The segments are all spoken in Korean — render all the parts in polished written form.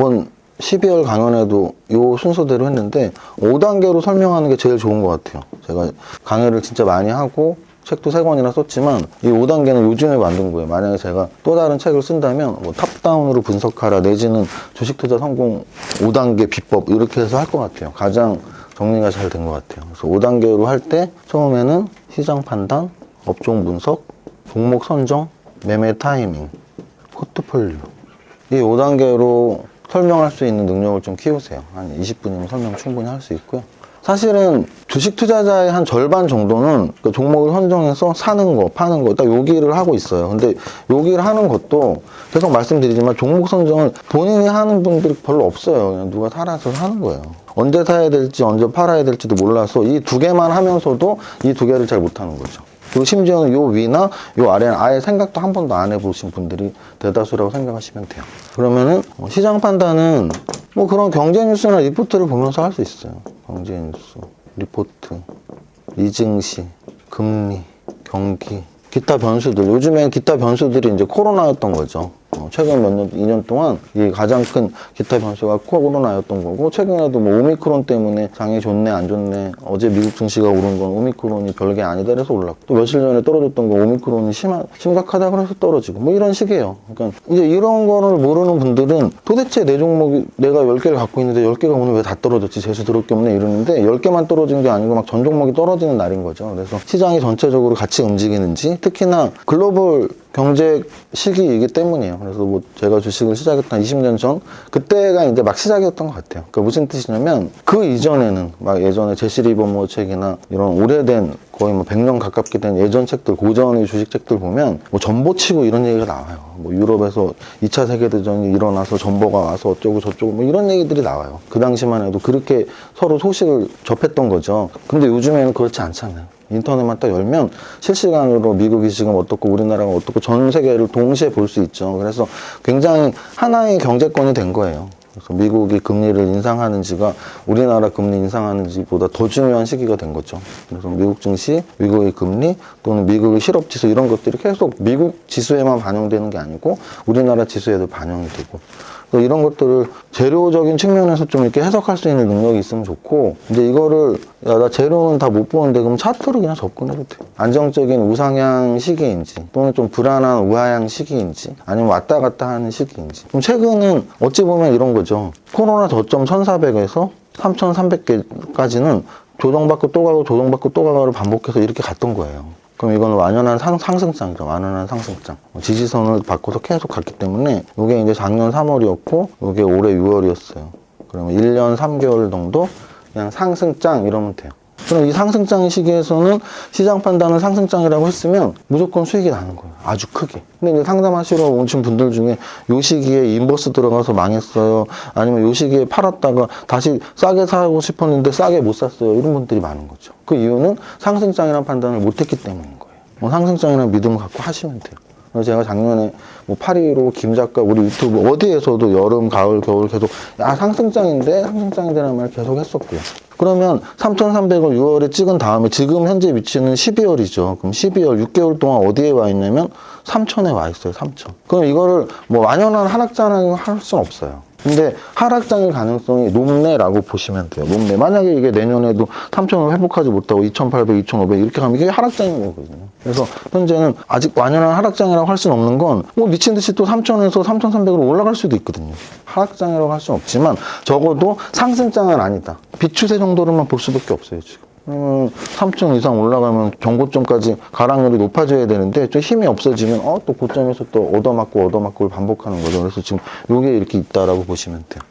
이번 12월 강연에도 이 순서대로 했는데 5단계로 설명하는 게 제일 좋은 것 같아요. 제가 강의를 진짜 많이 하고 책도 3권이나 썼지만 이 5단계는 요즘에 만든 거예요. 만약에 제가 또 다른 책을 쓴다면 뭐 탑다운으로 분석하라 내지는 주식투자 성공 5단계 비법 이렇게 해서 할 것 같아요. 가장 정리가 잘 된 것 같아요. 그래서 5단계로 할 때 처음에는 시장 판단, 업종 분석, 종목 선정, 매매 타이밍, 포트폴리오 이 5단계로 설명할 수 있는 능력을 좀 키우세요. 한 20분이면 설명 충분히 할 수 있고요. 사실은 주식 투자자의 한 절반 정도는 그 종목을 선정해서 사는 거, 파는 거, 딱 여기를 하고 있어요. 근데 여기를 하는 것도 계속 말씀드리지만 종목 선정은 본인이 하는 분들이 별로 없어요. 그냥 누가 살아서 하는 거예요. 언제 사야 될지, 언제 팔아야 될지도 몰라서 이 두 개만 하면서도 이 두 개를 잘 못하는 거죠. 그리고 심지어는 요 위나 요 아래는 아예 생각도 한 번도 안 해보신 분들이 대다수라고 생각하시면 돼요. 그러면은 시장 판단은 뭐 그런 경제 뉴스나 리포트를 보면서 할 수 있어요. 경제 뉴스, 리포트, 이증시, 금리, 경기, 기타 변수들. 요즘엔 기타 변수들이 이제 코로나였던 거죠. 최근 몇 년, 2년 동안 이 가장 큰 기타 변수가 코로나였던 거고, 최근에도 뭐 오미크론 때문에 장이 좋네, 안 좋네, 어제 미국 증시가 오른 건 오미크론이 별게 아니다 그래서 올랐고, 또 며칠 전에 떨어졌던 거 오미크론이 심각하다 그래서 떨어지고, 뭐 이런 식이에요. 그러니까 이제 이런 거를 모르는 분들은 도대체 내 종목이 내가 10개를 갖고 있는데 10개가 오늘 왜 다 떨어졌지? 재수 들을 게 없네 이러는데 10개만 떨어진 게 아니고 막 전 종목이 떨어지는 날인 거죠. 그래서 시장이 전체적으로 같이 움직이는지, 특히나 글로벌 경제 시기이기 때문이에요. 그래서 뭐 제가 주식을 시작했던 20년 전 그때가 이제 막 시작이었던 것 같아요. 그러니까 무슨 뜻이냐면 그 이전에는 막 예전에 제시 리버모 책이나 이런 오래된 거의 뭐 100년 가깝게 된 예전 책들, 고전의 주식 책들 보면 뭐 전보치고 이런 얘기가 나와요. 뭐 유럽에서 2차 세계대전이 일어나서 전보가 와서 어쩌고 저쩌고 뭐 이런 얘기들이 나와요. 그 당시만 해도 그렇게 서로 소식을 접했던 거죠. 근데 요즘에는 그렇지 않잖아요. 인터넷만 딱 열면 실시간으로 미국이 지금 어떻고 우리나라가 어떻고 전 세계를 동시에 볼 수 있죠. 그래서 굉장히 하나의 경제권이 된 거예요. 그래서 미국이 금리를 인상하는지가 우리나라 금리 인상하는지보다 더 중요한 시기가 된 거죠. 그래서 미국 증시, 미국의 금리 또는 미국의 실업지수 이런 것들이 계속 미국 지수에만 반영되는 게 아니고 우리나라 지수에도 반영이 되고, 이런 것들을 재료적인 측면에서 좀 이렇게 해석할 수 있는 능력이 있으면 좋고, 이제 이거를 야, 나 재료는 다 못 보는데 그럼 차트로 그냥 접근해도 돼. 안정적인 우상향 시기인지 또는 좀 불안한 우하향 시기인지 아니면 왔다 갔다 하는 시기인지. 그럼 최근은 어찌 보면 이런 거죠. 코로나 저점 1400에서 3300개까지는 조정받고 또 가고 조정받고 또 가고를 반복해서 이렇게 갔던 거예요. 그럼 이거는 완연한 상승장이죠. 완연한 상승장. 지지선을 바꿔서 계속 갔기 때문에 이게 이제 작년 3월이었고 이게 올해 6월이었어요. 그러면 1년 3개월 정도 그냥 상승장 이러면 돼요. 그럼 이 상승장 시기에서는 시장 판단은 상승장이라고 했으면 무조건 수익이 나는 거예요. 아주 크게. 근데 이제 상담하시러 오신 분들 중에 요 시기에 인버스 들어가서 망했어요. 아니면 요 시기에 팔았다가 다시 싸게 사고 싶었는데 싸게 못 샀어요. 이런 분들이 많은 거죠. 그 이유는 상승장이라는 판단을 못했기 때문인 거예요. 뭐 상승장이라는 믿음을 갖고 하시면 돼요. 그래서 제가 작년에 뭐 파리로 김 작가 우리 유튜브 어디에서도 여름, 가을, 겨울 계속 야 상승장인데라는 말 계속 했었고요. 그러면 3,300을 6월에 찍은 다음에 지금 현재 위치는 12월이죠. 그럼 12월 6개월 동안 어디에 와 있냐면 3,000에 와 있어요. 3,000. 그럼 이거를 뭐 완연한 하락장이라고 할 수는 없어요. 근데 하락장일 가능성이 높네라고 보시면 돼요. 높네. 만약에 이게 내년에도 3,000을 회복하지 못하고 2,800, 2,500 이렇게 가면 이게 하락장인 거거든요. 그래서 현재는 아직 완연한 하락장이라고 할 수는 없는 건 뭐 미친 듯이 또 3,000에서 3,300으로 올라갈 수도 있거든요. 하락장이라고 할 수는 없지만 적어도 상승장은 아니다. 비추세 정도로만 볼 수밖에 없어요, 지금. 3층 이상 올라가면 정고점까지 가락률이 높아져야 되는데 좀 힘이 없어지면 또 고점에서 또 얻어맞고를 반복하는 거죠. 그래서 지금 요게 이렇게 있다라고 보시면 돼요.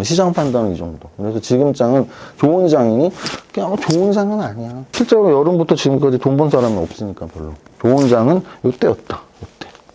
시장 판단은 이 정도. 그래서 지금 장은 좋은 장이니 그냥 좋은 장은 아니야. 실제로 여름부터 지금까지 돈 번 사람은 없으니까 별로. 좋은 장은 요때였다.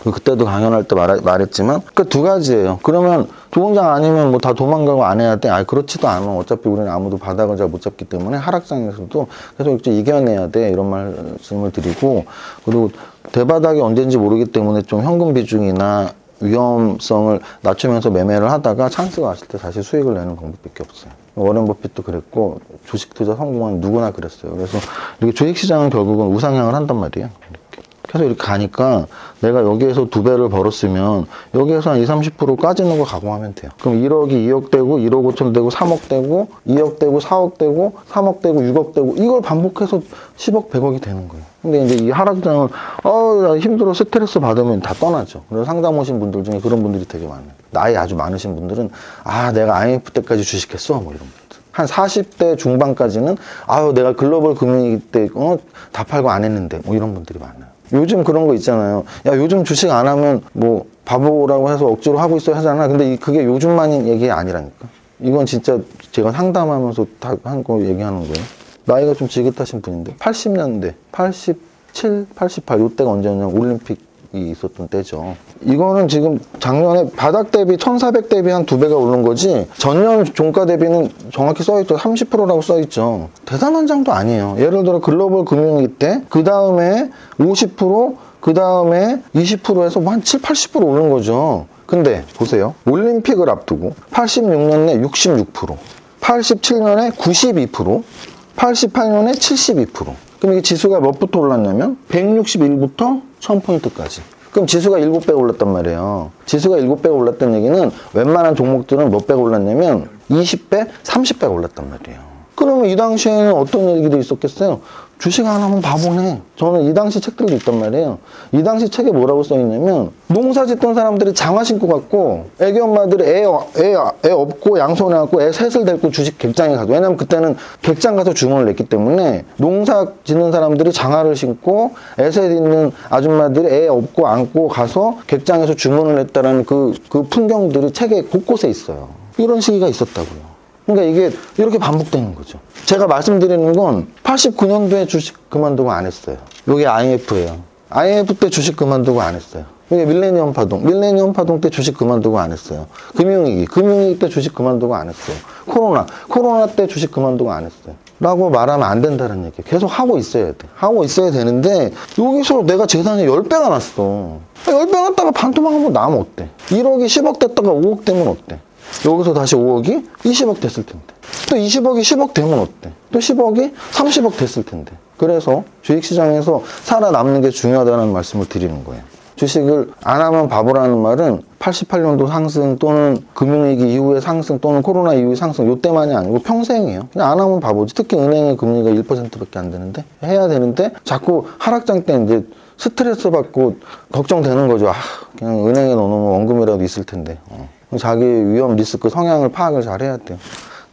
그때도 강연할 때 말했지만 그 두 가지예요. 그러면 좋은 장 아니면 뭐 다 도망가고 안 해야 돼? 그렇지도 않아. 어차피 우리는 아무도 바닥을 잘 못 잡기 때문에 하락장에서도 계속 이겨내야 돼. 이런 말씀을 드리고, 그리고 대바닥이 언제인지 모르기 때문에 좀 현금 비중이나 위험성을 낮추면서 매매를 하다가 찬스가 왔을 때 다시 수익을 내는 방법밖에 없어요. 워렌 버핏도 그랬고 주식 투자 성공한 누구나 그랬어요. 그래서 이렇게 주식 시장은 결국은 우상향을 한단 말이에요. 이렇게 계속 이렇게 가니까 내가 여기에서 2배를 벌었으면 여기에서 한 20, 30% 까지는 거 가공하면 돼요. 그럼 1억이 2억 되고 1억 5천 되고 3억 되고 2억 되고 4억 되고 3억 되고 6억 되고 이걸 반복해서 10억 100억이 되는 거예요. 근데 이제 이 하락장을 나 힘들어 스트레스 받으면 다 떠나죠. 그래서 상담 오신 분들 중에 그런 분들이 되게 많아요. 나이 아주 많으신 분들은 내가 IMF 때까지 주식했어 뭐 이런 분들. 한 40대 중반까지는 내가 글로벌 금융위기 때 다 팔고 안 했는데 뭐 이런 분들이 많아요. 요즘 그런 거 있잖아요. 야, 요즘 주식 안 하면 뭐 바보라고 해서 억지로 하고 있어야 하잖아. 근데 그게 요즘만 얘기 아니라니까. 이건 진짜 제가 상담하면서 다 한 거 얘기하는 거예요. 나이가 좀 지긋하신 분인데 80년대 87, 88 요때가 언제였냐 올림픽이 있었던 때죠. 이거는 지금 작년에 바닥 대비 1400 대비 한 2배가 오른 거지 전년 종가 대비는 정확히 써있죠. 30%라고 써있죠. 대단한 장도 아니에요. 예를 들어 글로벌 금융위기 때 그 다음에 50% 그 다음에 20%에서 한 7, 80% 오른 거죠. 근데 보세요. 올림픽을 앞두고 86년에 66%, 87년에 92%, 88년에 72%. 그럼 이게 지수가 몇부터 올랐냐면 161부터 1000포인트까지. 그럼 지수가 7배가 올랐단 말이에요. 지수가 7배가 올랐다는 얘기는 웬만한 종목들은 몇 배가 올랐냐면 20배, 30배가 올랐단 말이에요. 그러면 이 당시에는 어떤 얘기도 있었겠어요? 주식 안 하면 바보네. 저는 이 당시 책들도 있단 말이에요. 이 당시 책에 뭐라고 써있냐면 농사 짓던 사람들이 장화 신고 갔고 애기 엄마들이 애 업고 양손에 갖고 애 셋을 데리고 주식 객장에 가죠. 왜냐면 그때는 객장 가서 주문을 냈기 때문에 농사 짓는 사람들이 장화를 신고 애 셋 있는 아줌마들이 애 업고 안고 가서 객장에서 주문을 냈다라는 그 풍경들이 책에 곳곳에 있어요. 이런 시기가 있었다고요. 그러니까 이게 이렇게 반복되는 거죠. 제가 말씀드리는 건 89년도에 주식 그만두고 안 했어요. 이게 IMF예요. IMF 때 주식 그만두고 안 했어요. 이게 밀레니엄 파동 때 주식 그만두고 안 했어요. 금융위기 때 주식 그만두고 안 했어요. 코로나 때 주식 그만두고 안 했어요. 라고 말하면 안 된다는 얘기예요. 계속 하고 있어야 돼. 하고 있어야 되는데 여기서 내가 재산이 10배가 났어. 10배 났다가 반토막하면 나면 어때? 1억이 10억 됐다가 5억 되면 어때? 여기서 다시 5억이 20억 됐을 텐데 또 20억이 10억 되면 어때? 또 10억이 30억 됐을 텐데. 그래서 주식시장에서 살아남는 게 중요하다는 말씀을 드리는 거예요. 주식을 안 하면 바보라는 말은 88년도 상승 또는 금융위기 이후의 상승 또는 코로나 이후의 상승 요때만이 아니고 평생이에요. 그냥 안 하면 바보지. 특히 은행의 금리가 1%밖에 안 되는데 해야 되는데 자꾸 하락장 때 이제 스트레스 받고 걱정되는 거죠. 그냥 은행에 넣어놓으면 원금이라도 있을 텐데. 자기 위험 리스크 성향을 파악을 잘 해야 돼요.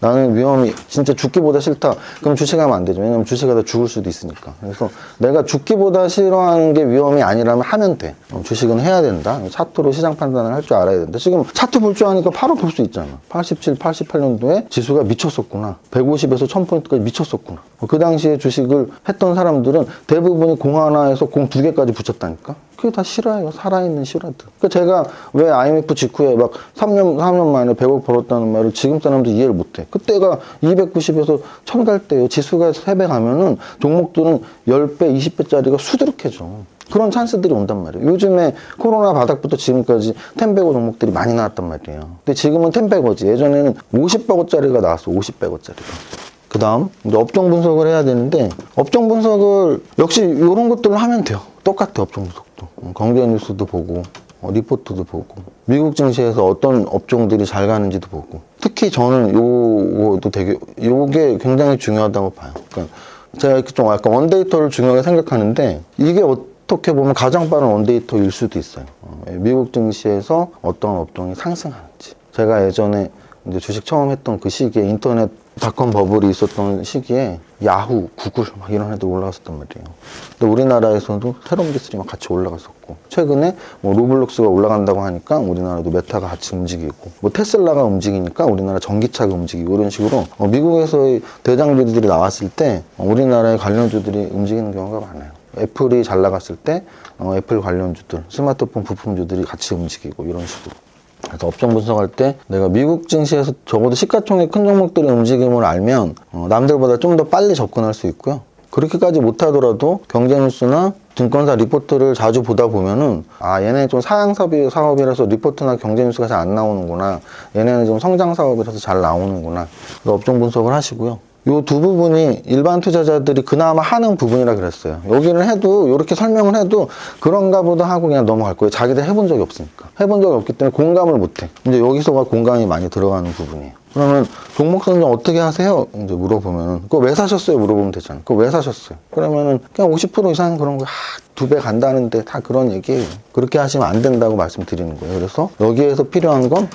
나는 위험이 진짜 죽기보다 싫다. 그럼 주식하면 안 되죠. 왜냐면 주식하다 죽을 수도 있으니까. 그래서 내가 죽기보다 싫어하는 게 위험이 아니라면 하면 돼. 주식은 해야 된다. 차트로 시장 판단을 할 줄 알아야 된다. 지금 차트 볼 줄 아니까 바로 볼 수 있잖아. 87, 88년도에 지수가 미쳤었구나. 150에서 1000포인트까지 미쳤었구나. 그 당시에 주식을 했던 사람들은 대부분이 공 하나에서 공 2개까지 붙였다니까. 그게 다 실화예요. 살아있는 실화들. 그러니까 제가 왜 IMF 직후에 막 3년 만에 100억 벌었다는 말을 지금 사람들 이해를 못해. 그때가 290에서 1000 갈 때요. 지수가 3배 가면은 종목들은 10배, 20배짜리가 수두룩해져. 그런 찬스들이 온단 말이에요. 요즘에 코로나 바닥부터 지금까지 10배거 종목들이 많이 나왔단 말이에요. 근데 지금은 10배거지. 예전에는 50배거짜리가 나왔어. 50배거짜리가. 그 다음 이제 업종 분석을 해야 되는데 업종 분석을 역시 이런 것들을 하면 돼요. 똑같아. 업종 분석도 경제 뉴스도 보고 리포트도 보고 미국 증시에서 어떤 업종들이 잘 가는지도 보고 특히 저는 요게 굉장히 중요하다고 봐요. 그러니까 제가 좀 약간 원데이터를 중요하게 생각하는데 이게 어떻게 보면 가장 빠른 원데이터일 수도 있어요. 미국 증시에서 어떤 업종이 상승하는지. 제가 예전에 이제 주식 처음 했던 그 시기에 인터넷 닷컴 버블이 있었던 시기에 야후, 구글 막 이런 애들 올라갔었단 말이에요. 근데 우리나라에서도 새로운 기술이 막 같이 올라갔었고 최근에 뭐 로블록스가 올라간다고 하니까 우리나라도 메타가 같이 움직이고 뭐 테슬라가 움직이니까 우리나라 전기차가 움직이고 이런 식으로 미국에서의 대장주들이 나왔을 때 우리나라의 관련주들이 움직이는 경우가 많아요. 애플이 잘 나갔을 때 애플 관련주들, 스마트폰 부품주들이 같이 움직이고 이런 식으로. 그래서 업종 분석할 때 내가 미국 증시에서 적어도 시가총액 큰 종목들의 움직임을 알면 남들보다 좀 더 빨리 접근할 수 있고요. 그렇게까지 못하더라도 경제뉴스나 증권사 리포트를 자주 보다 보면은 얘네 좀 사양 사업이라서 리포트나 경제뉴스가 잘 안 나오는구나. 얘네는 좀 성장 사업이라서 잘 나오는구나. 그래서 업종 분석을 하시고요. 요 두 부분이 일반 투자자들이 그나마 하는 부분이라 그랬어요. 여기는 해도 이렇게 설명을 해도 그런가 보다 하고 그냥 넘어갈 거예요. 자기들 해본 적이 없으니까. 해본 적이 없기 때문에 공감을 못해. 이제 여기서가 공감이 많이 들어가는 부분이에요. 그러면 종목 선정 어떻게 하세요? 이제 물어보면 그거 왜 사셨어요? 물어보면 되잖아. 그거 왜 사셨어요? 그러면은 그냥 50% 이상 그런 거 2배 간다는데 다 그런 얘기예요. 그렇게 하시면 안 된다고 말씀드리는 거예요. 그래서 여기에서 필요한 건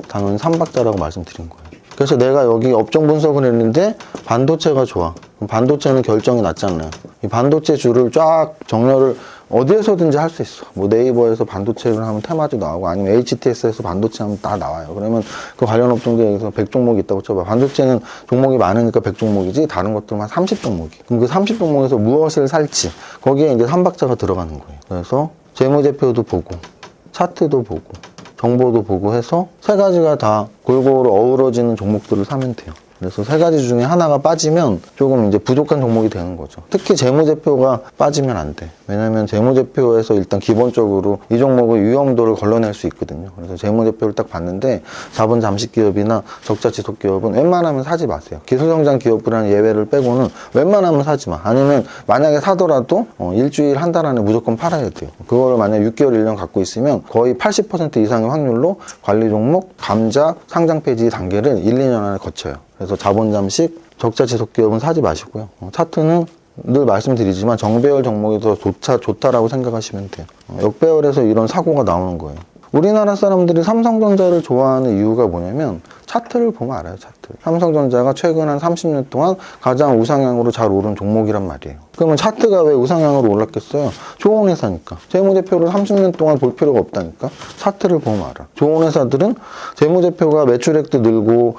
당연히 3박자라고 말씀드린 거예요. 그래서 내가 여기 업종 분석을 했는데 반도체가 좋아. 그럼 반도체는 결정이 났잖아요. 이 반도체 줄을 쫙 정렬을 어디에서든지 할 수 있어. 뭐 네이버에서 반도체를 하면 테마주 나오고 아니면 HTS에서 반도체 하면 다 나와요. 그러면 그 관련 업종들에 여기서 100종목이 있다고 쳐봐. 반도체는 종목이 많으니까 100종목이지 다른 것들은 한 30종목이. 그럼 그 30종목에서 무엇을 살지 거기에 이제 3박자가 들어가는 거예요. 그래서 재무제표도 보고 차트도 보고 정보도 보고 해서 세 가지가 다 골고루 어우러지는 종목들을 사면 돼요. 그래서 세 가지 중에 하나가 빠지면 조금 이제 부족한 종목이 되는 거죠. 특히 재무제표가 빠지면 안 돼. 왜냐면 재무제표에서 일단 기본적으로 이 종목의 위험도를 걸러낼 수 있거든요. 그래서 재무제표를 딱 봤는데 자본 잠식 기업이나 적자 지속 기업은 웬만하면 사지 마세요. 기술성장 기업이라는 예외를 빼고는 웬만하면 사지 마. 아니면 만약에 사더라도 일주일 한 달 안에 무조건 팔아야 돼요. 그거를 만약 6개월 1년 갖고 있으면 거의 80% 이상의 확률로 관리 종목, 감자, 상장 폐지 단계를 1, 2년 안에 거쳐요. 그래서 자본 잠식, 적자 지속 기업은 사지 마시고요. 차트는 늘 말씀드리지만 정배열 종목이 더 좋다라고 생각하시면 돼요. 역배열에서 이런 사고가 나오는 거예요. 우리나라 사람들이 삼성전자를 좋아하는 이유가 뭐냐면 차트를 보면 알아요. 차트. 삼성전자가 최근 한 30년 동안 가장 우상향으로 잘 오른 종목이란 말이에요. 그러면 차트가 왜 우상향으로 올랐겠어요? 좋은 회사니까. 재무제표를 30년 동안 볼 필요가 없다니까. 차트를 보면 알아. 좋은 회사들은 재무제표가 매출액도 늘고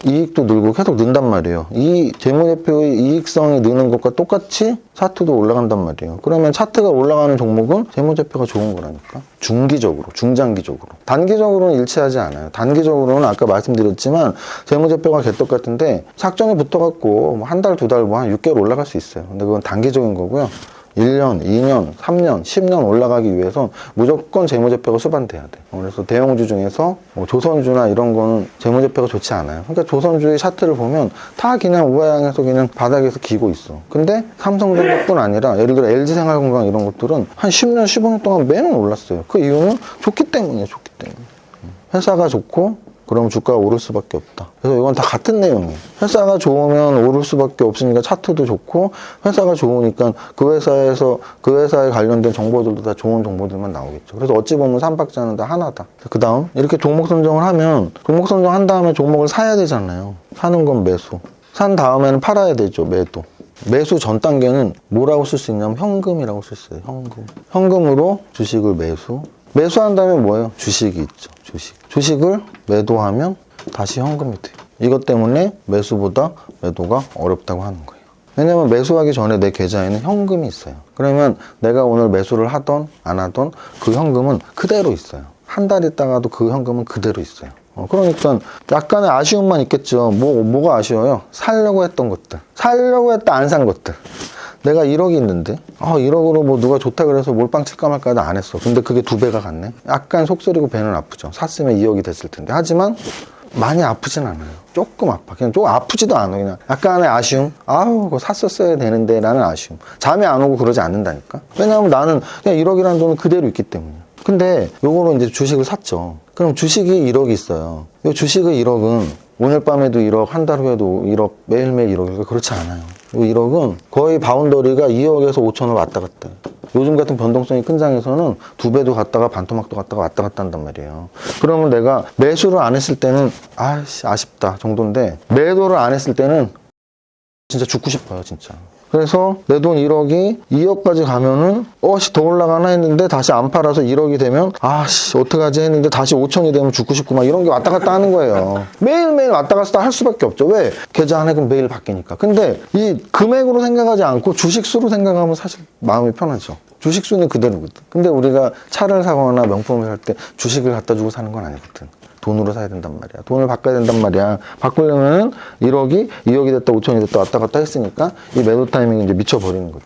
이익도 늘고 계속 는단 말이에요. 이 재무제표의 이익성이 느는 것과 똑같이 차트도 올라간단 말이에요. 그러면 차트가 올라가는 종목은 재무제표가 좋은 거라니까. 중기적으로, 중장기적으로. 단기적으로는 일치하지 않아요. 단기적으로는 아까 말씀드렸지만 재무제표가 개떡 같은데 작전이 붙어갖고 한 달, 두 달, 뭐 한 6개월 올라갈 수 있어요. 근데 그건 단기적인 거고요. 1년, 2년, 3년, 10년 올라가기 위해선 무조건 재무제표가 수반돼야 돼. 그래서 대형주 중에서 뭐 조선주나 이런 거는 재무제표가 좋지 않아요. 그러니까 조선주의 차트를 보면 다 그냥 우하향해서 그냥 바닥에서 기고 있어. 근데 삼성전자뿐 아니라 예를 들어 LG생활건강 이런 것들은 한 10년, 15년 동안 매년 올랐어요. 그 이유는 좋기 때문이에요. 좋기 때문에. 회사가 좋고 그럼 주가가 오를 수밖에 없다. 그래서 이건 다 같은 내용이에요. 회사가 좋으면 오를 수밖에 없으니까 차트도 좋고 회사가 좋으니까 그 회사에서 그 회사에 관련된 정보들도 다 좋은 정보들만 나오겠죠. 그래서 어찌 보면 삼박자는 다 하나다. 그 다음 이렇게 종목 선정을 하면 종목 선정한 다음에 종목을 사야 되잖아요. 사는 건 매수. 산 다음에는 팔아야 되죠. 매도. 매수 전 단계는 뭐라고 쓸 수 있냐면 현금이라고 쓸 수 있어요. 현금. 현금으로 주식을 매수. 매수한 다음에 뭐예요? 주식이 있죠. 주식을 매도하면 다시 현금이 돼요. 이것 때문에 매수보다 매도가 어렵다고 하는 거예요. 왜냐면 매수하기 전에 내 계좌에는 현금이 있어요. 그러면 내가 오늘 매수를 하던 안 하던 그 현금은 그대로 있어요. 한 달 있다가도 그 현금은 그대로 있어요. 그러니까 약간의 아쉬움만 있겠죠. 뭐가 아쉬워요? 살려고 했던 것들. 살려고 했다 안 산 것들. 내가 1억이 있는데 1억으로 뭐 누가 좋다 그래서 몰빵 칠까 말까 하다 안 했어. 근데 그게 2배가 갔네. 약간 속쓰리고 배는 아프죠. 샀으면 2억이 됐을 텐데. 하지만 많이 아프진 않아요. 조금 아파. 그냥 조금 아프지도 않아. 그냥 약간의 아쉬움. 그거 샀었어야 되는데 라는 아쉬움. 잠이 안 오고 그러지 않는다니까. 왜냐하면 나는 그냥 1억이라는 돈은 그대로 있기 때문이야. 근데 요거로 이제 주식을 샀죠. 그럼 주식이 1억이 있어요. 이 주식의 1억은 오늘 밤에도 1억, 한 달 후에도 1억, 매일매일 1억이니까 그렇지 않아요. 이 1억은 거의 바운더리가 2억에서 5천을 왔다 갔다 해요. 요즘 같은 변동성이 큰 장에서는 2배도 갔다가 반토막도 갔다가 왔다 갔다 한단 말이에요. 그러면 내가 매수를 안 했을 때는 아쉽다 정도인데 매도를 안 했을 때는 진짜 죽고 싶어요. 진짜. 그래서 내 돈 1억이 2억까지 가면은 더 올라가나 했는데 다시 안 팔아서 1억이 되면 어떡하지 했는데 다시 5천이 되면 죽고 싶고 막 이런 게 왔다 갔다 하는 거예요. 매일매일 왔다 갔다 할 수밖에 없죠. 왜? 계좌 한액은 매일 바뀌니까. 근데 이 금액으로 생각하지 않고 주식수로 생각하면 사실 마음이 편하죠. 주식수는 그대로거든. 근데 우리가 차를 사거나 명품을 살 때 주식을 갖다 주고 사는 건 아니거든. 돈으로 사야 된단 말이야. 돈을 바꿔야 된단 말이야. 바꾸려면 1억이 2억이 됐다 5천이 됐다 왔다 갔다 했으니까 이 매도 타이밍이 이제 미쳐버리는 거죠.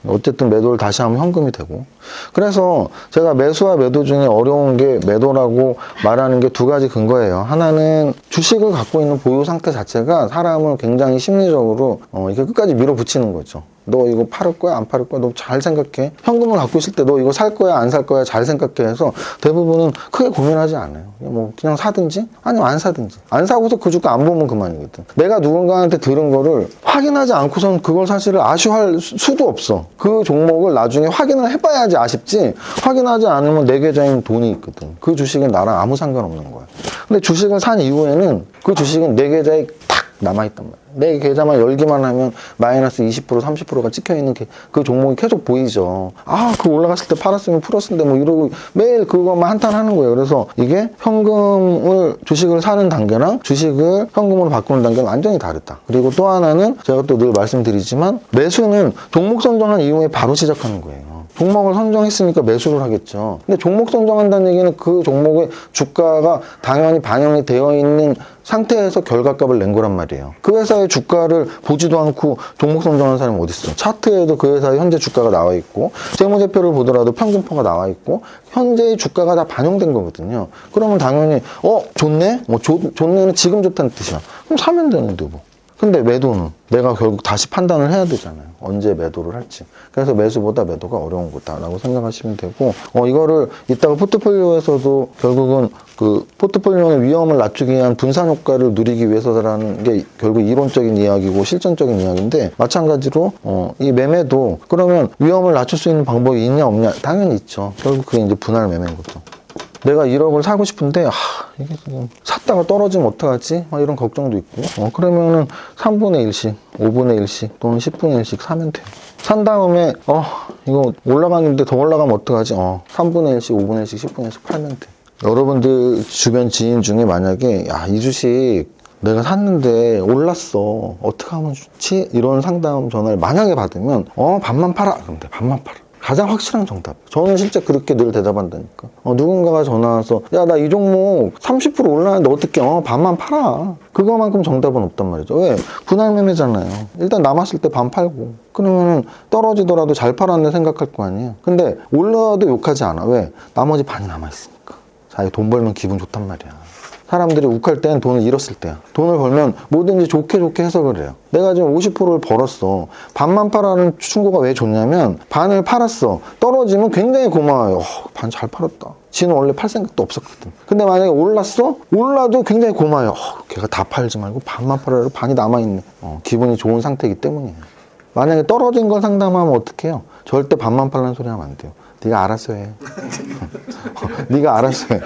어쨌든 매도를 다시 하면 현금이 되고. 그래서 제가 매수와 매도 중에 어려운 게 매도라고 말하는 게 두 가지 근거예요. 하나는 주식을 갖고 있는 보유 상태 자체가 사람을 굉장히 심리적으로 이게 끝까지 밀어붙이는 거죠. 너 이거 팔을 거야 안 팔을 거야 너 잘 생각해. 현금을 갖고 있을 때 너 이거 살 거야 안 살 거야 잘 생각해 해서 대부분은 크게 고민하지 않아요. 뭐 그냥 사든지 아니면 안 사든지. 안 사고서 그 주가 안 보면 그만이거든. 내가 누군가한테 들은 거를 확인하지 않고선 그걸 사실을 아쉬워할 수도 없어. 그 종목을 나중에 확인을 해봐야지 아쉽지, 확인하지 않으면 내 계좌에 돈이 있거든. 그 주식은 나랑 아무 상관없는 거야. 근데 주식을 산 이후에는 그 주식은 내 계좌에 탁 남아있단 말이야. 내 계좌만 열기만 하면 마이너스 20% 30%가 찍혀있는 그 종목이 계속 보이죠. 아, 그 올라갔을 때 팔았으면 풀었는데 뭐 이러고 매일 그것만 한탄하는 거예요. 그래서 이게 현금을 주식을 사는 단계랑 주식을 현금으로 바꾸는 단계는 완전히 다르다. 그리고 또 하나는 제가 또 늘 말씀드리지만 매수는 종목 선정한 이후에 바로 시작하는 거예요. 종목을 선정했으니까 매수를 하겠죠. 근데 종목 선정한다는 얘기는 그 종목의 주가가 당연히 반영이 되어 있는 상태에서 결과값을 낸 거란 말이에요. 그 회사의 주가를 보지도 않고 종목 선정하는 사람이 어디 있어? 차트에도 그 회사의 현재 주가가 나와 있고 재무제표를 보더라도 평균표가 나와 있고 현재의 주가가 다 반영된 거거든요. 그러면 당연히 좋네? 좋네는 지금 좋다는 뜻이야. 그럼 사면 되는데 뭐. 근데 매도는 내가 결국 다시 판단을 해야 되잖아요. 언제 매도를 할지. 그래서 매수보다 매도가 어려운 거다라고 생각하시면 되고, 이거를 이따가 포트폴리오에서도 결국은 그 포트폴리오의 위험을 낮추기 위한 분산 효과를 누리기 위해서라는 게 결국 이론적인 이야기고 실전적인 이야기인데, 마찬가지로 이 매매도 그러면 위험을 낮출 수 있는 방법이 있냐 없냐? 당연히 있죠. 결국 그게 이제 분할 매매인 거죠. 내가 1억을 사고 싶은데 이게 지금 샀다가 떨어지면 어떡하지? 이런 걱정도 있고 그러면은 3분의 1씩 5분의 1씩 또는 10분의 1씩 사면 돼요. 산 다음에 이거 올라가는데 더 올라가면 어떡하지? 3분의 1씩 5분의 1씩 10분의 1씩 팔면 돼. 여러분들 주변 지인 중에 만약에 이 주식 내가 샀는데 올랐어 어떻게 하면 좋지? 이런 상담 전화를 만약에 받으면 반만 팔아. 그럼 돼. 반만 팔아. 가장 확실한 정답. 저는 실제 그렇게 늘 대답한다니까. 누군가가 전화 와서 야, 나 이 종목 30% 올랐는데 어떻게 반만 팔아. 그거만큼 정답은 없단 말이죠. 왜? 분할 매매잖아요. 일단 남았을 때 반 팔고 그러면은 떨어지더라도 잘 팔았네 생각할 거 아니에요. 근데 올라도 욕하지 않아. 왜? 나머지 반이 남아있으니까. 자기 돈 벌면 기분 좋단 말이야. 사람들이 욱할 땐 돈을 잃었을 때야. 돈을 벌면 뭐든지 좋게 해석을 해요. 내가 지금 50%를 벌었어. 반만 팔아는 충고가 왜 좋냐면 반을 팔았어. 떨어지면 굉장히 고마워요. 반 잘 팔았다. 지는 원래 팔 생각도 없었거든. 근데 만약에 올랐어? 올라도 굉장히 고마워요. 걔가 다 팔지 말고 반만 팔아도 반이 남아있네. 기분이 좋은 상태이기 때문이에요. 만약에 떨어진 걸 상담하면 어떡해요? 해요? 절대 반만 팔라는 소리 하면 안 돼요. 네가 알아서 해. 네가 알아서 해.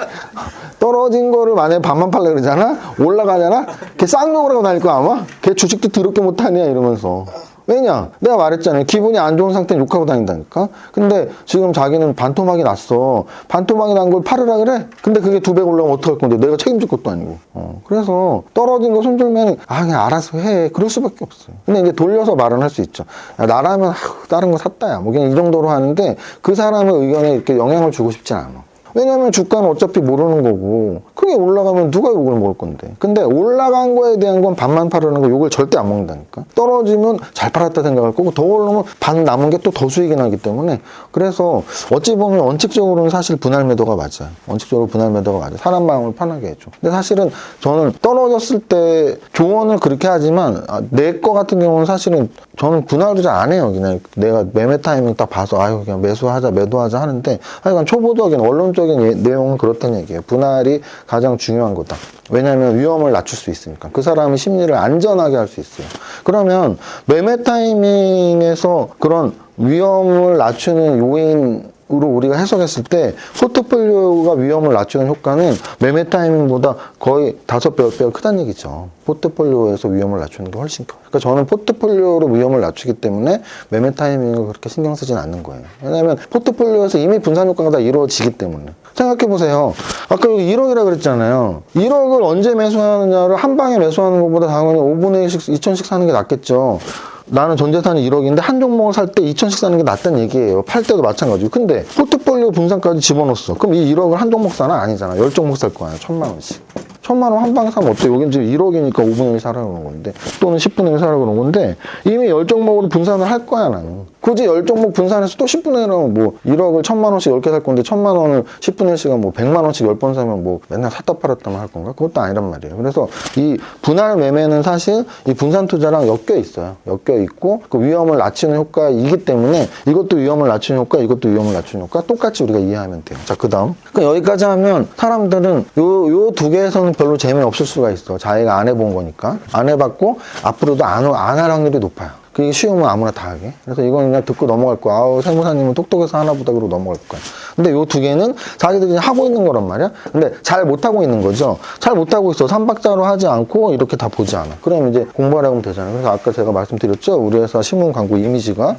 떨어진 거를 만약에 반만 팔려 그러잖아? 올라가잖아? 걔 쌍욕을 하고 다닐 거 아마? 걔 주식도 더럽게 못하냐 이러면서. 왜냐? 내가 말했잖아요. 기분이 안 좋은 상태는 욕하고 다닌다니까? 근데 지금 자기는 반토막이 났어. 반토막이 난 걸 팔으라 그래? 근데 그게 2배 올라가면 어떡할 건데? 내가 책임질 것도 아니고. 그래서 떨어진 거 손들면 그냥 알아서 해. 그럴 수밖에 없어요. 근데 이제 돌려서 말은 할 수 있죠. 야, 나라면 다른 거 샀다야. 뭐 그냥 이 정도로 하는데 그 사람의 의견에 이렇게 영향을 주고 싶진 않아. 왜냐면 주가는 어차피 모르는 거고 크게 올라가면 누가 욕을 먹을 건데. 근데 올라간 거에 대한 건 반만 팔으라는 거 욕을 절대 안 먹는다니까. 떨어지면 잘 팔았다 생각할 거고 더 오르면 반 남은 게 또 더 수익이 나기 때문에. 그래서 어찌 보면 원칙적으로는 사실 분할 매도가 맞아요. 원칙적으로 분할 매도가 맞아요. 사람 마음을 편하게 해줘. 근데 사실은 저는 떨어졌을 때 조언을 그렇게 하지만 내 거 같은 경우는 사실은 저는 분할도 잘 안 해요. 그냥 내가 매매 타이밍 딱 봐서 그냥 매수하자 매도하자 하는데 하여간 초보적인 원론적인 내용은 그렇다는 얘기예요. 분할이 가장 중요한 거다. 왜냐하면 위험을 낮출 수 있으니까. 그 사람의 심리를 안전하게 할 수 있어요. 그러면 매매 타이밍에서 그런 위험을 낮추는 요인으로 우리가 해석했을 때 포트폴리오가 위험을 낮추는 효과는 매매 타이밍보다 거의 5배, 10배가 크다는 얘기죠. 포트폴리오에서 위험을 낮추는 게 훨씬 커요. 그러니까 저는 포트폴리오로 위험을 낮추기 때문에 매매 타이밍을 그렇게 신경 쓰진 않는 거예요. 왜냐하면 포트폴리오에서 이미 분산 효과가 다 이루어지기 때문에. 생각해보세요. 아까 여기 1억이라 그랬잖아요. 1억을 언제 매수하느냐를 한 방에 매수하는 것보다 당연히 5분의 1씩, 2천씩 사는 게 낫겠죠. 나는 전 재산이 1억인데 한 종목을 살 때 2천씩 사는 게 낫다는 얘기예요. 팔 때도 마찬가지고. 근데 포트폴리오 분산까지 집어넣었어. 그럼 이 1억을 한 종목 사나? 아니잖아. 10종목 살 거 아니야. 1,000만 원씩. 1,000만 원 한 방에 사면 어때? 여긴 지금 1억이니까 5분의 1 사라고 그러는 건데, 또는 10분의 1 사라고 그러는 건데, 이미 10종목으로 분산을 할 거야, 나는. 굳이 10종목 분산해서 또 10분의 1하면 뭐 1억을 1,000만 원씩 10개 살 건데 1,000만 원을 10분의 1씩은 뭐 100만 원씩 10번 사면 뭐 맨날 샀다 팔았다만 할 건가? 그것도 아니란 말이에요. 그래서 이 분할 매매는 사실 이 분산 투자랑 엮여 있어요. 엮여 있고 그 위험을 낮추는 효과이기 때문에 이것도 위험을 낮추는 효과, 이것도 위험을 낮추는 효과 똑같이 우리가 이해하면 돼요. 자, 그 다음. 그러니까 여기까지 하면 사람들은 요 두 개에서는 별로 재미없을 수가 있어. 자기가 안 해본 거니까. 안 해봤고 앞으로도 안 할 확률이 높아요. 그게 쉬우면 아무나 다 하게. 그래서 이건 그냥 듣고 넘어갈 거야. 아우, 세무사님은 똑똑해서 하나보다 그러고 넘어갈 거야. 근데 요 두 개는 자기들이 하고 있는 거란 말이야. 근데 잘 못하고 있는 거죠. 잘 못하고 있어. 삼박자로 하지 않고 이렇게 다 보지 않아. 그럼 이제 공부하라고 하면 되잖아요. 그래서 아까 제가 말씀드렸죠. 우리 회사 신문 광고 이미지가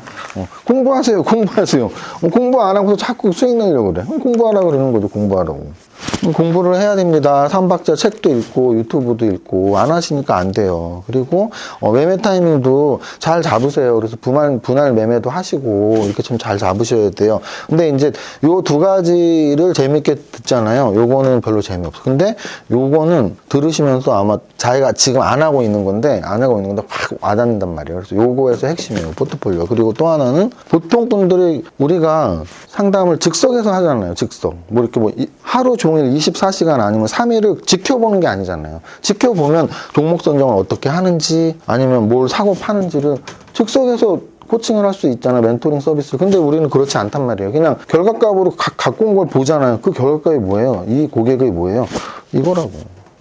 공부하세요. 공부하세요. 공부 안 하고서 자꾸 수익 내려고 그래. 공부하라고 그러는 거죠. 공부하라고. 공부를 해야 됩니다. 삼박자 책도 읽고 유튜브도 읽고 안 하시니까 안 돼요. 그리고 매매 타이밍도 잘 잡으세요. 그래서 분할 매매도 하시고 이렇게 좀 잘 잡으셔야 돼요. 근데 이제 요 두 가지를 재밌게 듣잖아요. 요거는 별로 재미없어. 근데 요거는 들으시면서 아마 자기가 지금 안 하고 있는 건데 확 와닿는단 말이에요. 그래서 요거에서 핵심이에요. 포트폴리오. 그리고 또 하나는 보통 분들이 우리가 상담을 즉석에서 하잖아요. 즉석. 뭐 이렇게 뭐 하루 종일 24시간 아니면 3일을 지켜보는 게 아니잖아요. 지켜보면 종목 선정을 어떻게 하는지 아니면 뭘 사고 파는지를 즉석에서 코칭을 할 수 있잖아요. 멘토링 서비스. 근데 우리는 그렇지 않단 말이에요. 그냥 결과값으로 갖고 온 걸 보잖아요. 그 결과값이 뭐예요? 이 고객이 뭐예요? 이거라고.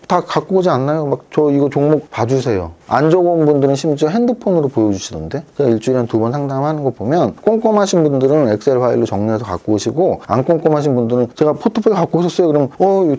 다 갖고 오지 않나요? 막 저 이거 종목 봐주세요. 안 적어온 분들은 심지어 핸드폰으로 보여주시던데. 제가 일주일에 한 2번 상담하는 거 보면 꼼꼼하신 분들은 엑셀 파일로 정리해서 갖고 오시고 안 꼼꼼하신 분들은 제가 포트폴리오 갖고 오셨어요. 그럼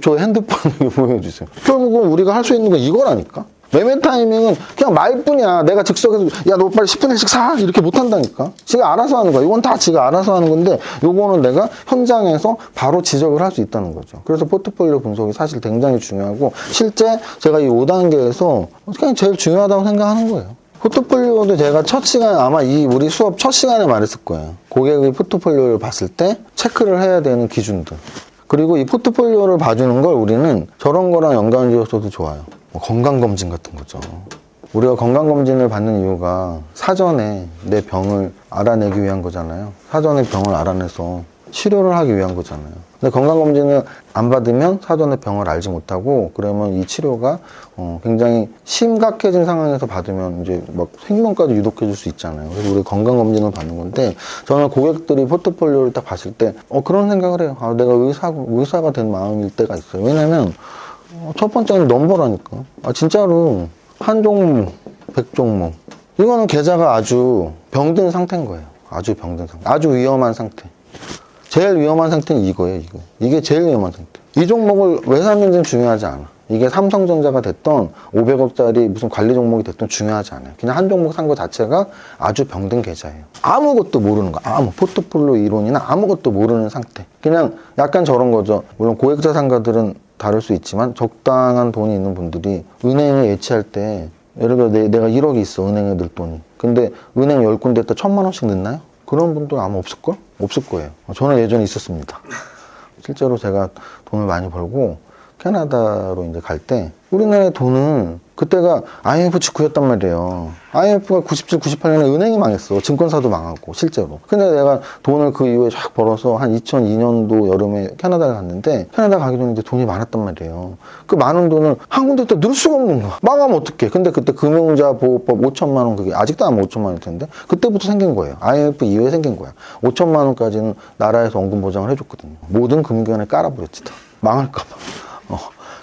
저 핸드폰으로 보여주세요. 결국은 우리가 할 수 있는 건 이거라니까. 매매 타이밍은 그냥 말뿐이야. 내가 즉석에서 야 너 빨리 10분의 1씩 사 이렇게 못한다니까. 지가 알아서 하는 거야. 이건 다 지가 알아서 하는 건데 요거는 내가 현장에서 바로 지적을 할 수 있다는 거죠. 그래서 포트폴리오 분석이 사실 굉장히 중요하고 실제 제가 이 5단계에서 그냥 제일 중요하다고 생각하는 거예요. 포트폴리오도 제가 첫 시간 아마 우리 수업 첫 시간에 말했을 거예요. 고객의 포트폴리오를 봤을 때 체크를 해야 되는 기준들. 그리고 이 포트폴리오를 봐주는 걸 우리는 저런 거랑 연관 지어서도 좋아요. 건강검진 같은 거죠. 우리가 건강검진을 받는 이유가 사전에 내 병을 알아내기 위한 거잖아요. 사전에 병을 알아내서 치료를 하기 위한 거잖아요. 근데 건강검진을 안 받으면 사전에 병을 알지 못하고 그러면 이 치료가 굉장히 심각해진 상황에서 받으면 이제 막 생명까지 유독해 줄 수 있잖아요. 그래서 우리 건강검진을 받는 건데 저는 고객들이 포트폴리오를 딱 봤을 때 그런 생각을 해요. 내가 의사가 된 마음일 때가 있어요. 왜냐면 첫 번째는 넘버라니까. 진짜로 한 종목, 100종목. 이거는 계좌가 아주 병든 상태인 거예요. 아주 병든 상태. 아주 위험한 상태. 제일 위험한 상태는 이거예요, 이거. 이게 제일 위험한 상태. 이 종목을 왜 샀는지는 중요하지 않아. 이게 삼성전자가 됐던 500억짜리 무슨 관리 종목이 됐던 중요하지 않아요. 그냥 한 종목 산 거 자체가 아주 병든 계좌예요. 아무것도 모르는 거. 포트폴리오 이론이나 아무것도 모르는 상태. 그냥 약간 저런 거죠. 물론 고액자산가들은 다를 수 있지만 적당한 돈이 있는 분들이 은행에 예치할 때 예를 들어 내가 1억이 있어. 은행에 넣을 돈이. 근데 은행 10군데에다 1,000만 원씩 넣나요? 그런 분들 아마 없을걸? 없을 거예요. 저는 예전에 있었습니다. 실제로 제가 돈을 많이 벌고 캐나다로 이제 갈 때 우리나라의 돈은 그때가 IMF 직후였단 말이에요. IMF가 97, 98년에 은행이 망했어. 증권사도 망하고 실제로. 근데 내가 돈을 그 이후에 쫙 벌어서 한 2002년도 여름에 캐나다를 갔는데 캐나다 가기 전에 이제 돈이 많았단 말이에요. 그 많은 돈을 한 군데다 넣을 수가 없는 거야. 망하면 어떡해. 근데 그때 금융자 보호법 5천만 원 그게 아직도 아마 5천만 원일 텐데 그때부터 생긴 거예요. IMF 이후에 생긴 거야. 5천만 원까지는 나라에서 원금 보장을 해줬거든요. 모든 금융기관에 깔아버렸지 다. 망할까 봐.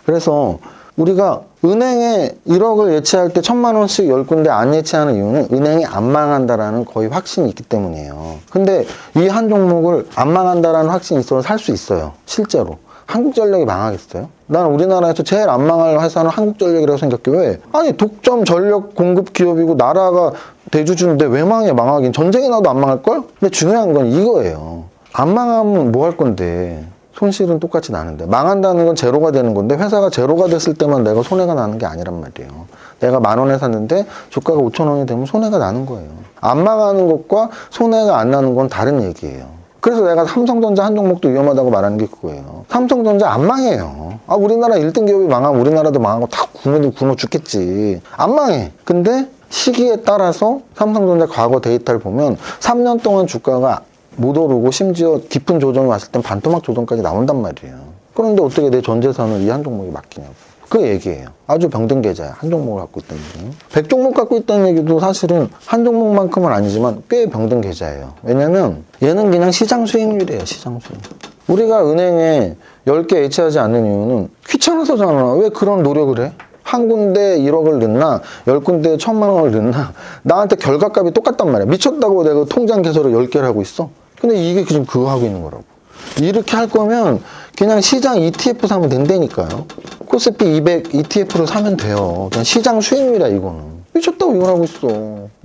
그래서 우리가 은행에 1억을 예치할 때 1,000만 원씩 10군데 안 예치하는 이유는 은행이 안 망한다라는 거의 확신이 있기 때문이에요. 근데 이 한 종목을 안 망한다라는 확신이 있어서 살 수 있어요. 실제로. 한국전력이 망하겠어요? 난 우리나라에서 제일 안 망할 회사는 한국전력이라고 생각해. 왜? 아니 독점 전력 공급 기업이고 나라가 대주주인데 왜 망해? 망하긴. 전쟁이 나도 안 망할걸? 근데 중요한 건 이거예요. 안 망하면 뭐 할 건데. 손실은 똑같이 나는데 망한다는 건 제로가 되는 건데 회사가 제로가 됐을 때만 내가 손해가 나는 게 아니란 말이에요. 내가 10,000원에 샀는데 주가가 5,000원이 되면 손해가 나는 거예요. 안 망하는 것과 손해가 안 나는 건 다른 얘기예요. 그래서 내가 삼성전자 한 종목도 위험하다고 말하는 게 그거예요. 삼성전자 안 망해요. 우리나라 1등 기업이 망하면 우리나라도 망하고 다 굶어 죽겠지. 안 망해. 근데 시기에 따라서 삼성전자 과거 데이터를 보면 3년 동안 주가가 못 오르고 심지어 깊은 조정이 왔을 땐 반토막 조정까지 나온단 말이에요. 그런데 어떻게 내 전 재산을 이 한 종목에 맡기냐고. 그 얘기예요. 아주 병든 계좌야. 한 종목을 갖고 있다는 얘기. 100종목 갖고 있다는 얘기도 사실은 한 종목만큼은 아니지만 꽤 병든 계좌예요. 왜냐면 얘는 그냥 시장 수익률이에요. 시장 수익률. 우리가 은행에 10개 H하지 않는 이유는 귀찮아서잖아. 왜 그런 노력을 해? 한 군데 1억을 넣나 10군데 1,000만 원을 넣나 나한테 결과값이 똑같단 말이야. 미쳤다고 내가 통장 개설을 10개를 하고 있어? 근데 이게 지금 그거 하고 있는 거라고. 이렇게 할 거면 그냥 시장 ETF 사면 된다니까요. 코스피 200 ETF를 사면 돼요. 그냥 시장 수익률이야 이거는. 미쳤다고 이걸 하고 있어.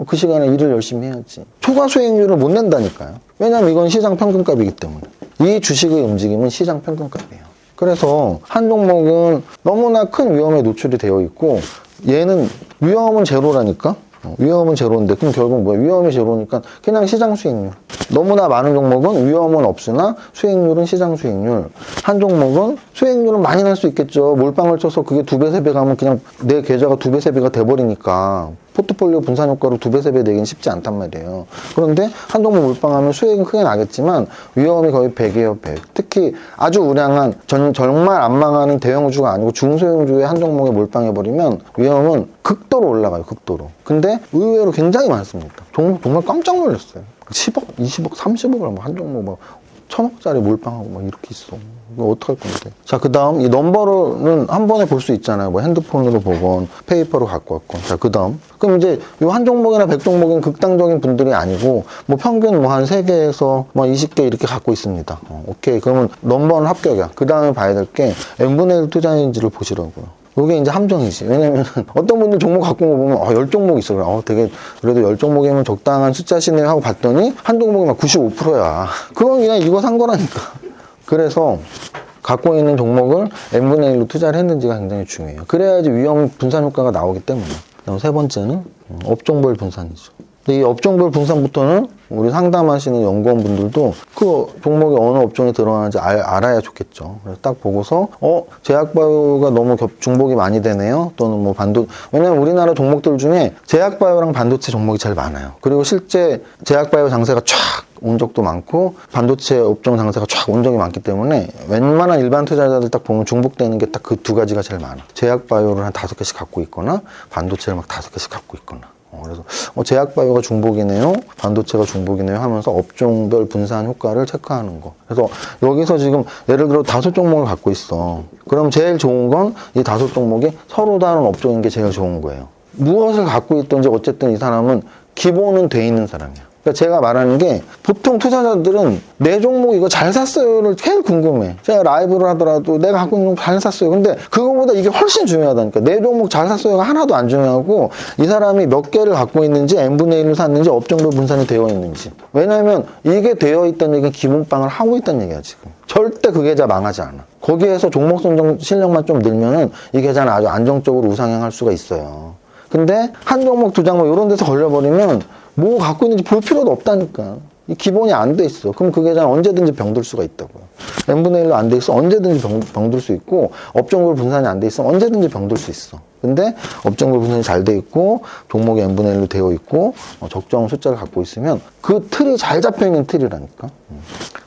그 시간에 일을 열심히 해야지. 초과 수익률을 못 낸다니까요. 왜냐면 이건 시장 평균값이기 때문에. 이 주식의 움직임은 시장 평균값이에요. 그래서 한 종목은 너무나 큰 위험에 노출이 되어 있고 얘는 위험은 제로라니까. 위험은 제로인데 그럼 결국 뭐야? 위험이 제로니까 그냥 시장 수익률. 너무나 많은 종목은 위험은 없으나 수익률은 시장 수익률. 한 종목은 수익률은 많이 날 수 있겠죠. 몰빵을 쳐서 그게 2배, 3배 가면 그냥 내 계좌가 2배, 3배가 돼버리니까 포트폴리오 분산 효과로 2배, 3배 내기는 쉽지 않단 말이에요. 그런데 한 종목 몰빵하면 수익은 크게 나겠지만 위험이 거의 100이에요, 100. 특히 아주 우량한 정말 안 망하는 대형주가 아니고 중소형주의 한 종목에 몰빵해버리면 위험은 극도로 올라가요, 극도로. 근데 의외로 굉장히 많습니다. 정말 깜짝 놀랐어요. 10억, 20억, 30억을 한 종목 막 1,000억짜리 몰빵하고 막 이렇게 있어. 이거 어떡할 건데. 자, 그 다음, 이 넘버는 한 번에 볼 수 있잖아요. 뭐 핸드폰으로 보건, 페이퍼로 갖고 왔건. 자, 그 다음. 그럼 이제 이 한 종목이나 100종목은 극단적인 분들이 아니고, 뭐 평균 뭐 한 3개에서 뭐 20개 이렇게 갖고 있습니다. 오케이. 그러면 넘버는 합격이야. 그 다음에 봐야 될 게 n분의 1 투자인지를 보시라고요. 이게 이제 함정이지. 왜냐면 어떤 분들 종목 갖고 온 거 보면 10종목 있어. 되게 그래도 10종목이면 적당한 숫자시네 하고 봤더니 한 종목이 막 95%야. 그건 그냥 이거 산 거라니까. 그래서 갖고 있는 종목을 n분의 1로 투자를 했는지가 굉장히 중요해요. 그래야지 위험 분산 효과가 나오기 때문에. 그다음 세 번째는 업종별 분산이죠. 근데 이 업종별 분산부터는 우리 상담하시는 연구원분들도 그 종목이 어느 업종에 들어가는지 알아야 좋겠죠. 그래서 딱 보고서 제약바이오가 너무 중복이 많이 되네요. 또는 뭐 왜냐면 우리나라 종목들 중에 제약바이오랑 반도체 종목이 제일 많아요. 그리고 실제 제약바이오 장세가 쫙 온 적도 많고 반도체 업종 장세가 쫙 온 적이 많기 때문에 웬만한 일반 투자자들 딱 보면 중복되는 게 딱 그 두 가지가 제일 많아. 제약바이오를 한 5개씩 갖고 있거나 반도체를 막 5개씩 갖고 있거나. 그래서 제약바이오가 중복이네요, 반도체가 중복이네요 하면서 업종별 분산 효과를 체크하는 거. 그래서 여기서 지금 예를 들어 5종목을 갖고 있어. 그럼 제일 좋은 건 이 5종목이 서로 다른 업종인 게 제일 좋은 거예요. 무엇을 갖고 있든지 어쨌든 이 사람은 기본은 돼 있는 사람이야. 그러니까 제가 말하는 게 보통 투자자들은 내 종목 이거 잘 샀어요를 제일 궁금해. 제가 라이브를 하더라도 내가 갖고 있는 종목 잘 샀어요. 근데 그거보다 이게 훨씬 중요하다니까. 내 종목 잘 샀어요가 하나도 안 중요하고 이 사람이 몇 개를 갖고 있는지 n분의 1을 샀는지 업종별 분산이 되어 있는지. 왜냐면 이게 되어 있다는 얘기는 기본빵을 하고 있다는 얘기야 지금. 절대 그 계좌 망하지 않아. 거기에서 종목 선정 실력만 좀 늘면은 이 계좌는 아주 안정적으로 우상향할 수가 있어요. 근데 한 종목 두 종목 이런 데서 걸려버리면 뭐 갖고 있는지 볼 필요도 없다니까. 이 기본이 안 돼 있어. 그럼 그 계좌는 언제든지 병들 수가 있다고요. n분의 1로 안 돼 있어 언제든지 병들 수 있고 업종별 분산이 안 돼 있어 언제든지 병들 수 있어. 근데 업종별 분산이 잘 돼 있고 종목이 n분의 1로 되어 있고 적정 숫자를 갖고 있으면 그 틀이 잘 잡혀 있는 틀이라니까.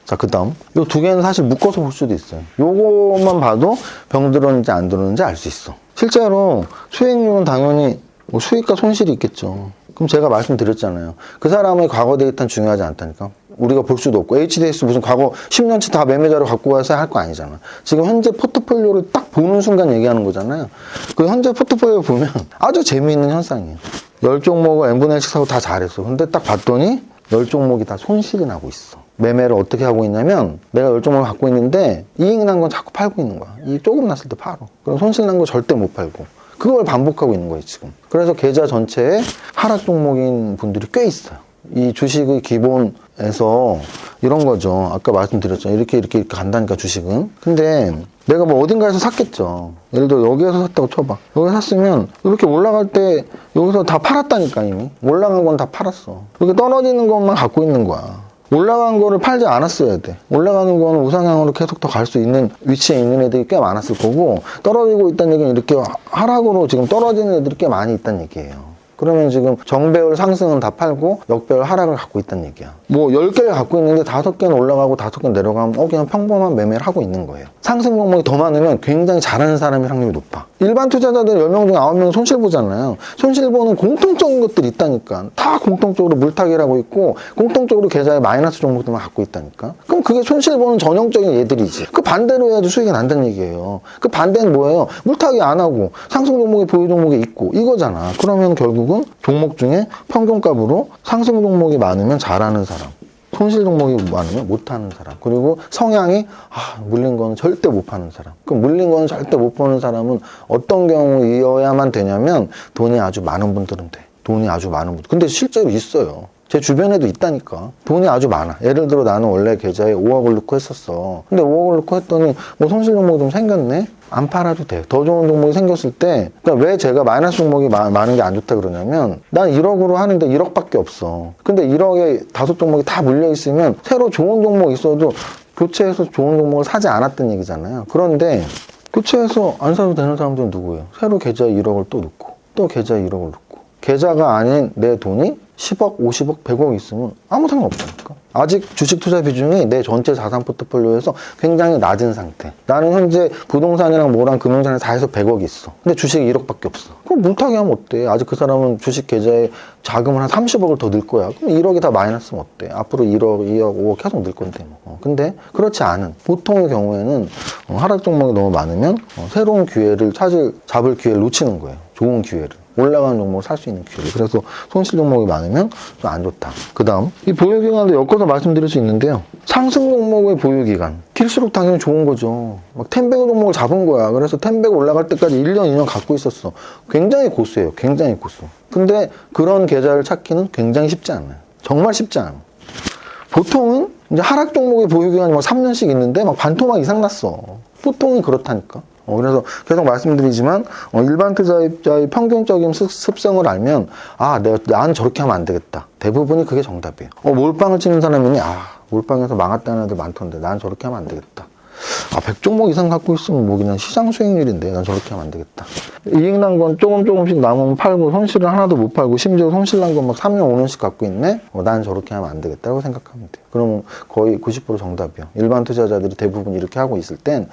자, 그 다음 이 두 개는 사실 묶어서 볼 수도 있어요. 요것만 봐도 병 들었는지 안 들었는지 알 수 있어. 실제로 수익률은 당연히 뭐 수익과 손실이 있겠죠. 그럼 제가 말씀드렸잖아요. 그 사람의 과거 데이터는 중요하지 않다니까. 우리가 볼 수도 없고 HDS 무슨 과거 10년치 다 매매자료 갖고 와서 할 거 아니잖아. 지금 현재 포트폴리오를 딱 보는 순간 얘기하는 거잖아요. 그 현재 포트폴리오 보면 아주 재미있는 현상이에요. 10종목을 n분의 1씩 사고 다 잘했어. 근데 딱 봤더니 10종목이 다 손실이 나고 있어. 매매를 어떻게 하고 있냐면 내가 10종목을 갖고 있는데 이익 난 건 자꾸 팔고 있는 거야. 이익 조금 났을 때 팔어. 그럼 손실 난 거 절대 못 팔고. 그걸 반복하고 있는 거예요 지금. 그래서 계좌 전체에 하락 종목인 분들이 꽤 있어요. 이 주식의 기본에서 이런 거죠. 아까 말씀드렸죠. 이렇게 간다니까 주식은. 근데 내가 뭐 어딘가에서 샀겠죠. 예를 들어 여기에서 샀다고 쳐봐. 여기 샀으면 이렇게 올라갈 때 여기서 다 팔았다니까 이미. 올라간 건 다 팔았어. 이렇게 떨어지는 것만 갖고 있는 거야. 올라간 거를 팔지 않았어야 돼. 올라가는 거는 우상향으로 계속 더 갈 수 있는 위치에 있는 애들이 꽤 많았을 거고, 떨어지고 있다는 얘기는 이렇게 하락으로 지금 떨어지는 애들이 꽤 많이 있다는 얘기예요. 그러면 지금 정배열 상승은 다 팔고 역배열 하락을 갖고 있다는 얘기야. 뭐 10개를 갖고 있는데 5개는 올라가고 5개는 내려가면 그냥 평범한 매매를 하고 있는 거예요. 상승 종목이 더 많으면 굉장히 잘하는 사람의 확률이 높아. 일반 투자자들 10명 중에 9명은 손실 보잖아요. 손실 보는 공통적인 것들이 있다니까. 다 공통적으로 물타기라고 있고 공통적으로 계좌에 마이너스 종목들만 갖고 있다니까. 그럼 그게 손실 보는 전형적인 얘들이지. 그 반대로 해야지 수익이 난다는 얘기예요. 그 반대는 뭐예요? 물타기 안 하고 상승 종목이 보유 종목이 있고 이거잖아. 그러면 결국은 종목 중에 평균값으로 상승 종목이 많으면 잘하는 사람, 손실 종목이 많으면 못하는 사람, 그리고 성향이 물린 거는 절대 못 파는 사람. 그럼 물린 거는 절대 못 파는 사람은 어떤 경우여야만 되냐면 돈이 아주 많은 분들은 돼. 돈이 아주 많은 분들. 근데 실제로 있어요. 제 주변에도 있다니까. 돈이 아주 많아. 예를 들어 나는 원래 계좌에 5억을 넣고 했었어. 근데 5억을 넣고 했더니 뭐 손실 종목이 좀 생겼네? 안 팔아도 돼. 더 좋은 종목이 생겼을 때, 그러니까 왜 제가 마이너스 종목이 많은 게 안 좋다 그러냐면, 난 1억으로 하는데 1억밖에 없어. 근데 1억에 5종목이 다 물려있으면 새로 좋은 종목 있어도 교체해서 좋은 종목을 사지 않았던 얘기잖아요. 그런데 교체해서 안 사도 되는 사람들은 누구예요? 새로 계좌에 1억을 또 넣고, 또 계좌에 1억을 넣고. 계좌가 아닌 내 돈이 10억, 50억, 100억 있으면 아무 상관없다니까. 아직 주식 투자 비중이 내 전체 자산 포트폴리오에서 굉장히 낮은 상태. 나는 현재 부동산이랑 뭐랑 금융자산 다 해서 100억이 있어. 근데 주식이 1억밖에 없어. 그럼 물타기 하면 어때? 아직 그 사람은 주식 계좌에 자금을 한 30억을 더 넣을 거야. 그럼 1억이 다 마이너스면 어때? 앞으로 1억, 2억, 5억 계속 넣을 건데 뭐. 근데 그렇지 않은 보통의 경우에는 하락 종목이 너무 많으면 새로운 기회를 잡을 기회를 놓치는 거예요. 좋은 기회를. 올라가는 종목을 살 수 있는 기회를. 그래서 손실 종목이 많으면 좀 안 좋다. 그 다음, 이 보유기간도 엮어서 말씀드릴 수 있는데요. 상승 종목의 보유기간. 길수록 당연히 좋은 거죠. 막 텐베그 종목을 잡은 거야. 그래서 텐베그 올라갈 때까지 1년, 2년 갖고 있었어. 굉장히 고수예요. 굉장히 고수. 근데 그런 계좌를 찾기는 굉장히 쉽지 않아요. 정말 쉽지 않아요. 보통은 이제 하락 종목의 보유기간이 막 3년씩 있는데 막 반토막 이상 났어. 보통은 그렇다니까. 그래서 계속 말씀드리지만 일반 투자자의 평균적인 습성을 알면 나는 저렇게 하면 안 되겠다. 대부분이 그게 정답이에요. 몰빵을 치는 사람이니 몰빵에서 망했다는 애들 많던데 난 저렇게 하면 안 되겠다. 100종목 이상 갖고 있으면 뭐 그냥 시장 수익률인데 난 저렇게 하면 안 되겠다. 이익 난 건 조금씩 남으면 팔고 손실을 하나도 못 팔고 심지어 손실 난 건 막 3년 5년씩 갖고 있네? 난 저렇게 하면 안 되겠다고 생각하면 돼요. 그러면 거의 90% 정답이요. 일반 투자자들이 대부분 이렇게 하고 있을 땐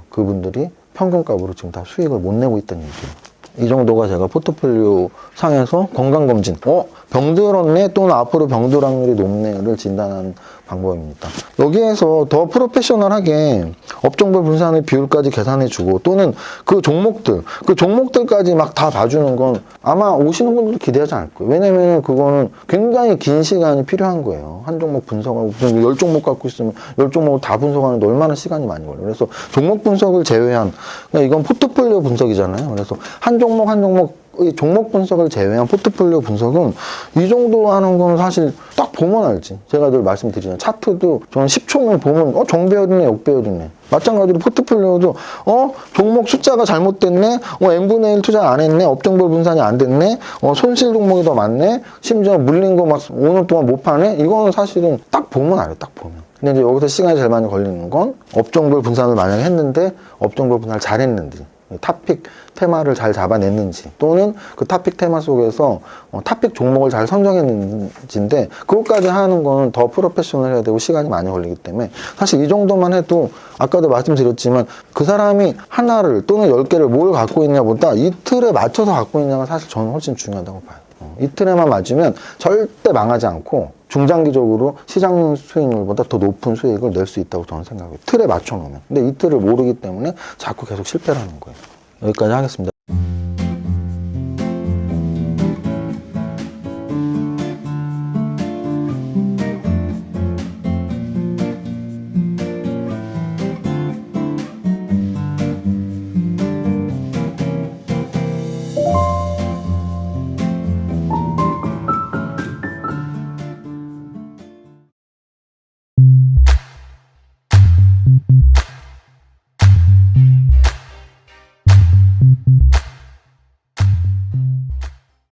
그분들이 평균값으로 지금 다 수익을 못 내고 있다는 얘기예요. 이 정도가 제가 포트폴리오 상에서 건강검진, 병들었네 또는 앞으로 병들 확률이 높네를 진단하는 방법입니다. 여기에서 더 프로페셔널하게 업종별 분산의 비율까지 계산해주고 또는 그 종목들까지 막 다 봐주는 건 아마 오시는 분들도 기대하지 않을 거예요. 왜냐면 그거는 굉장히 긴 시간이 필요한 거예요. 한 종목 분석하고 10종목 갖고 있으면 10종목을 다 분석하는데 얼마나 시간이 많이 걸려요. 그래서 종목 분석을 제외한, 그러니까 이건 포트폴리오 분석이잖아요. 그래서 한 종목 종목 분석을 제외한 포트폴리오 분석은 이 정도 하는 거는 사실 딱 보면 알지. 제가 늘 말씀드리잖아요. 차트도 저는 10초면 보면 정배열이네 역배열이네. 마찬가지로 포트폴리오도 종목 숫자가 잘못됐네, n분의 1 투자 안 했네, 업종별 분산이 안 됐네, 손실 종목이 더 많네, 심지어 물린 거 막 5년 동안 못 파네. 이거는 사실은 딱 보면 알아요. 딱 보면. 근데 이제 여기서 시간이 제일 많이 걸리는 건 업종별 분산을 만약에 했는데 업종별 분산을 잘했는지, 탑픽 테마를 잘 잡아냈는지, 또는 그 탑픽 테마 속에서 탑픽 종목을 잘 선정했는지인데, 그것까지 하는 거는 더 프로페셔널 해야 되고 시간이 많이 걸리기 때문에 사실 이 정도만 해도 아까도 말씀드렸지만 그 사람이 하나를 또는 10개를 뭘 갖고 있냐보다 이틀에 맞춰서 갖고 있냐가 사실 저는 훨씬 중요하다고 봐요. 이틀에만 맞으면 절대 망하지 않고 중장기적으로 시장 수익률보다 더 높은 수익을 낼 수 있다고 저는 생각해요. 틀에 맞춰놓으면. 근데 이 틀을 모르기 때문에 자꾸 계속 실패를 하는 거예요. 여기까지 하겠습니다.